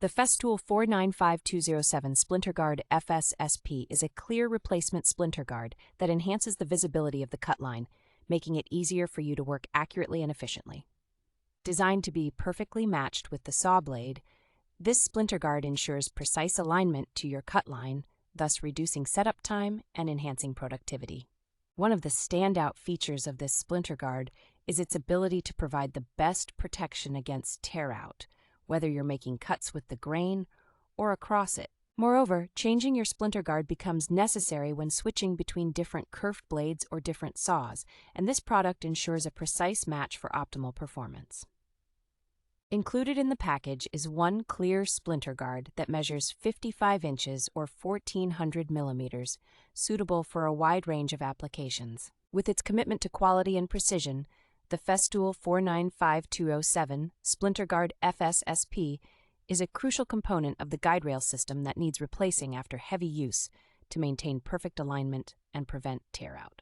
The Festool 495207 Splinterguard FS-SP is a clear replacement splinter guard that enhances the visibility of the cut line, making it easier for you to work accurately and efficiently. Designed to be perfectly matched with the saw blade, this splinter guard ensures precise alignment to your cut line, thus reducing setup time and enhancing productivity. One of the standout features of this splinter guard is its ability to provide the best protection against tear-out, whether you're making cuts with the grain or across it. Moreover, changing your splinter guard becomes necessary when switching between different kerfed blades or different saws, and this product ensures a precise match for optimal performance. Included in the package is one clear splinter guard that measures 55 inches or 1,400 millimeters, suitable for a wide range of applications. With its commitment to quality and precision, the Festool 495207 Splinterguard FS-SP is a crucial component of the guide rail system that needs replacing after heavy use to maintain perfect alignment and prevent tear-out.